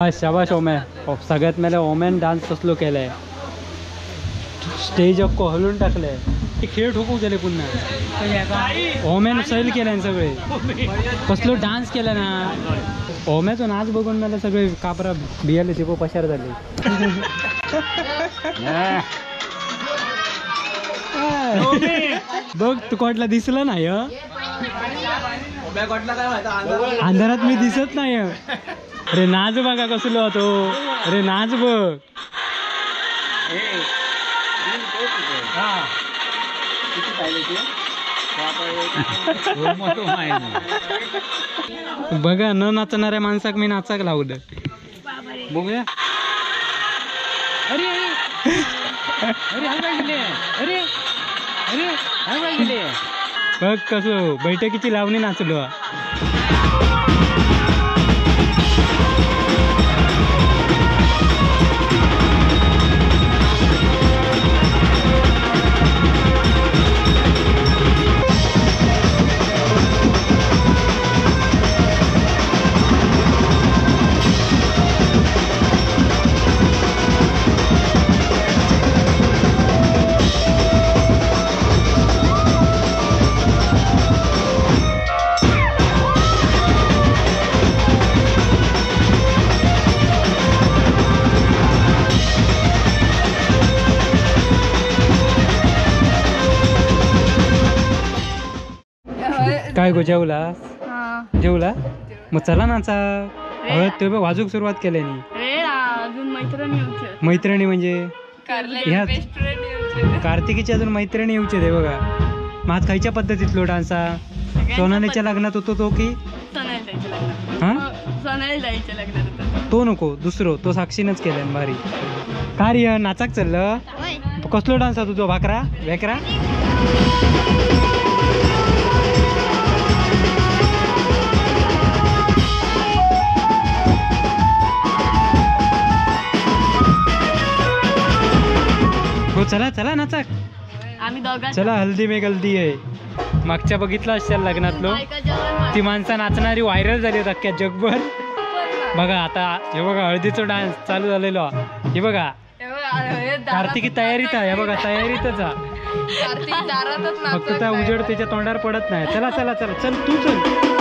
शाबाश ओमे सगळ्यात मेले ओमेन डान्स कसलो केलाय स्टेज अक्को हलून टाकले ते खेळ ठोकू गेले पुन्हा ओमेन सैल केल्यान सगळे कसलो डान्स केला ना ओम्याचो नाच बघून मला सगळे कापरा बियाले ते पशार झाले बघ तू कोटला दिसला नाही अंधारात मी दिसत नाही अरे नाच बघा कसलो होतो अरे नाच बघ बघा न नाचणाऱ्या माणसाक मी नाचाक लावलं बघूया अरे अरे बघ कसं बैठकीची लावणी नाचलो काय गो जेवला जेवला मग चला नाचा हळद ते बघ वाजूक सुरुवात केल्यानी मैत्रिणी म्हणजे ह्या कार्तिकीची अजून मैत्रिणी येऊचे ते बघा माझ खायच्या पद्धतीतलो डान्सा सोनालीच्या लग्नात होतो तो की हा तो नको दुसरो तो साक्षीनच केल्यान भारी कार्य नाचाक चाललं कसलो डान्स हा तुझो भाकरा वेकरा हो चला चला नाचाक चला हल्दी में गल्दी आहे मागच्या बघितलं असेल लग्नातलो ती माणसं नाचणारी व्हायरल झाली होती अख्ख्या जगभर बघा आता हे बघा हळदीचा डान्स चालू झालेलो हे बघा कार्तिकी तयारीत आहे बघा तयारीतच फक्त त्या उजेड त्याच्या तोंडावर पडत नाही चला चला चला चल तू चल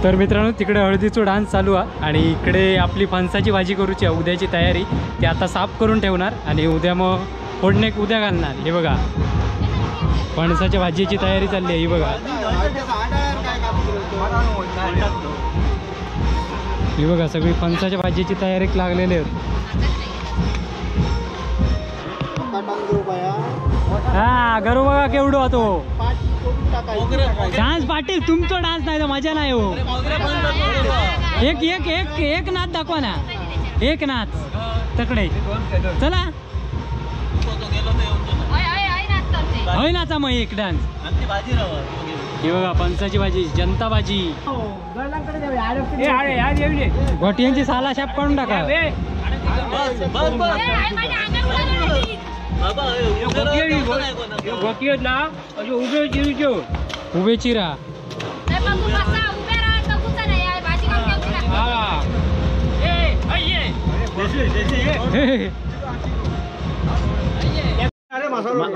तर मित्रांनो तिकडे हळदीचा डान्स चालू आहे आणि इकडे आपली फणसाची भाजी करूची आहे. उद्याची तयारी ती आता साफ करून ठेवणार आणि उद्या मग फोडणे उद्या घालणार. हे बघा फणसाच्या भाजीची तयारी चालली आहे. ही बघा ही बघा सगळी फणसाच्या भाजीची तयारी लागलेली आहे. हा गरू बघा केवढं होतो डान्स. पाटील तुमचा डान्स नाही तर मजा नाही हो. एक एक एक एक नाच दाखवा ना. एक नाच तकडे चला होय नाचा मग एक डान्स. हे बघा फणसाची भाजी जनता भाजी. गोटियांची साला शाप काढून टाका. उभे चिरा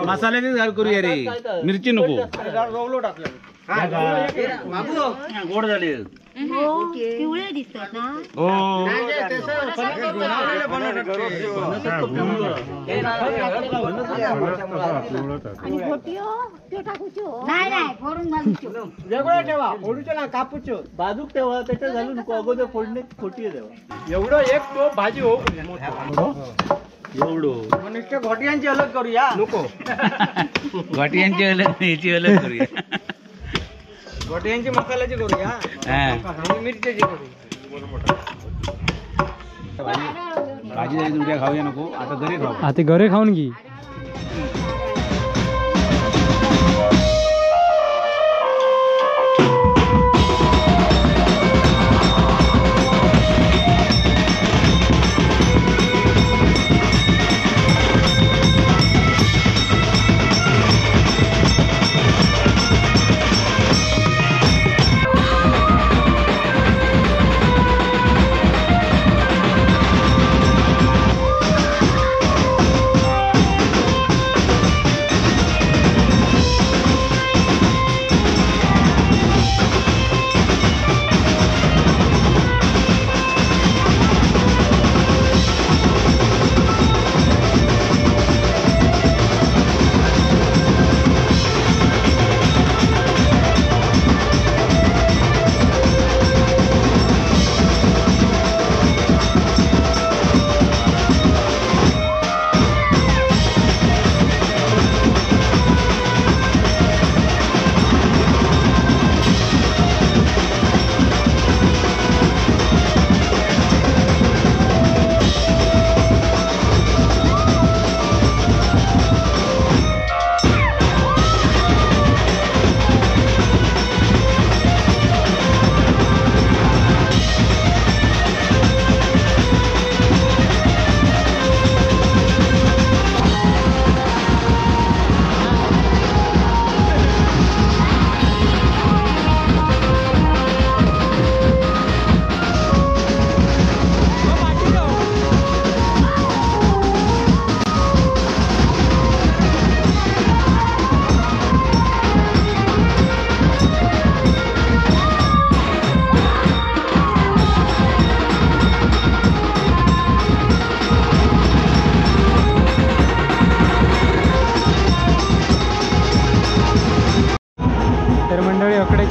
मसाल्याने घाल करूया रे. मिरची नको. गोड झाले पिवळे दिसतात ना. वेगळं ठेवा. फोडूचे ना कापूच बाजूक ठेवा. त्याच्या झालं नको अगोदर फोडणे खोटी ठेवा. एवढं एक तो भाजी हो एवढं मनुष्य घोटियांची अलग करूया. नको घोटियांची अलग याची अलग करूया. घोटियांची मसाल्याची करूया आणि मिरच्याची करूया. भाजी झाली उद्या खाऊया नको. आता घरी खाऊ. आता घरे खाऊन घे.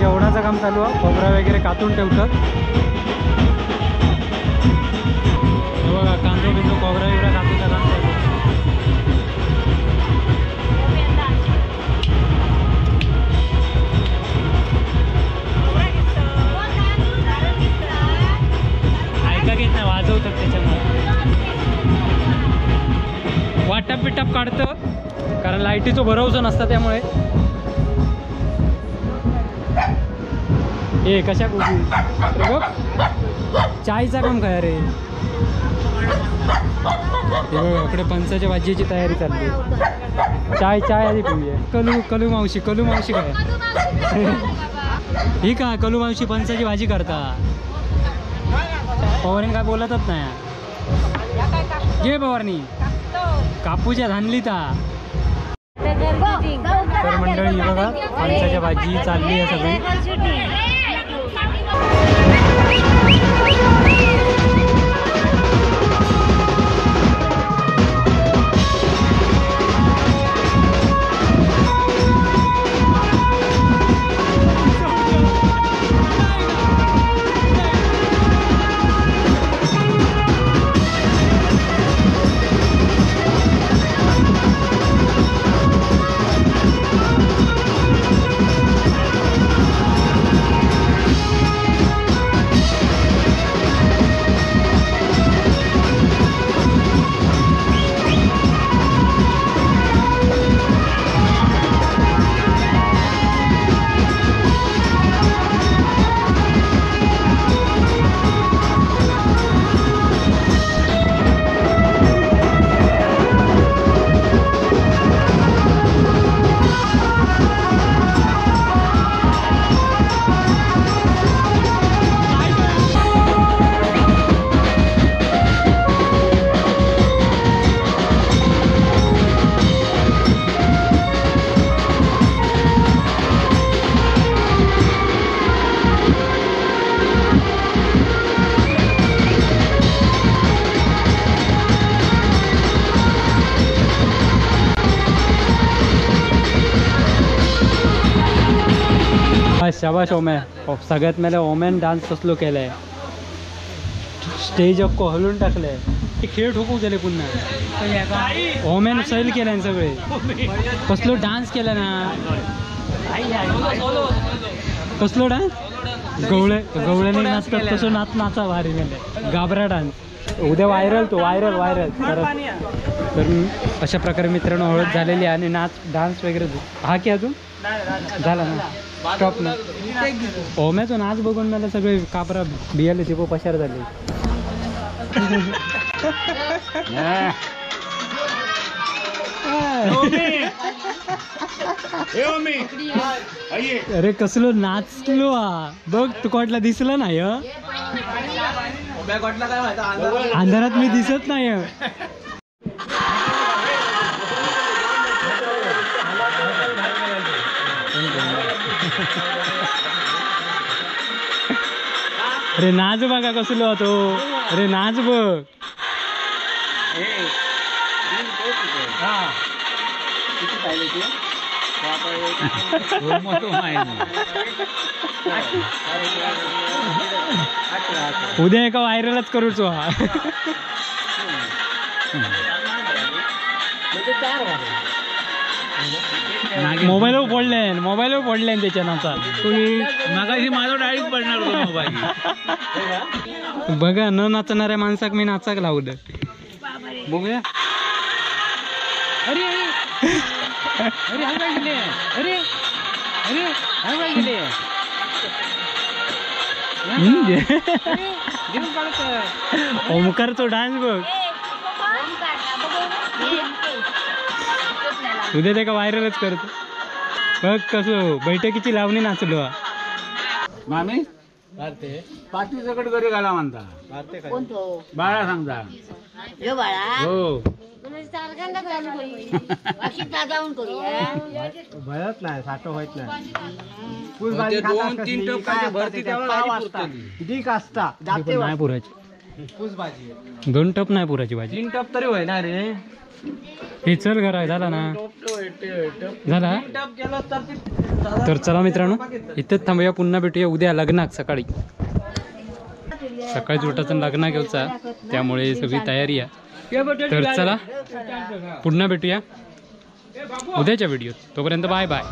जेवणाचं काम चालू आहे. खोबरा वगैरे कातून ठेवतात. बघा कांदो बिंदो खोबरा बिबरा कातूचा काम चालू. ऐका घेत नाही वाजवतात त्याच्यामुळे. वाटप बिटप काढतं कारण लाईटीचं भरवसं नसतं त्यामुळे. ए कशा कुठे बघ चायचा काम काय रे. इकडे फणसाच्या भाजीची तयारी चालली. चाय चाय आधी पिऊया. कलू मावशी काय ही का कलू मावशी फणसाची भाजी करता. पवारणी काय बोलतच नाही. घे पवारणी कापूच्या धानली ता. तर मंडळी बघा फणसाच्या भाजी चालली आहे सगळी. शाबाश ओमे. सगळ्यात मला ओमेन डान्स कसलो केलाय. स्टेज अक्को हलून टाकलंय. ते खेळ ठोकू गेले पुन्हा. ओमेन सैल केलाय सगळे. कसलो डान्स केला ना. कसलो डान्स. गवळ्याने नाचतात तसं नाचा भारी गेले. गाबरा डान्स उद्या व्हायरल तर अशा प्रकारे मित्रांनो हळद झालेली आहे आणि नाच डान्स वगैरे हा की अजून झाला ना स्टॉप ना. ओम्याचं नाच बघून मला सगळे कापरा बियाले ते पशार झाले. अरे कसलो नाचलो हा बघ. तू कोटला दिसला नाही. अंधारात मी दिसत नाही. अरे नाच बघा कसलो होतो. अरे नाच बघ. उद्या एका व्हायरलच करूचो हा. मोबाईलवर पडले त्याच्या नाचा. मागाशी माझा डायरेक्ट पडणार होता मोबाईल. बघा न नाचणाऱ्या माणसाक मी नाचाक लावलं. बघूया. अरे अरे हा काय गेले. अरे अरे हा काय गेले. ओमकारचा डान्स बघ. उद्या ते का व्हायरलच करतो. बघ कसं बैठकीची लावणी नाचलो. मामी पाठी सकट घरी घाला म्हणता. बाळा सांगता. हो भरत नाही साठो होत नाही. नाही पुराची 2 टप नाही पुराची भाजी. 3 टप तरी होय ना रे. हे चल घरा झाला ना. झाला तर चला मित्रांनो इथेच थांबूया. पुन्हा भेटूया उद्या लग्नाक सकाळी. सकाळीच उठायचं लग्न घेऊचा त्यामुळे सगळी तयारी आहे. तर चला पुन्हा भेटूया उद्याच्या व्हिडिओत. तोपर्यंत बाय बाय.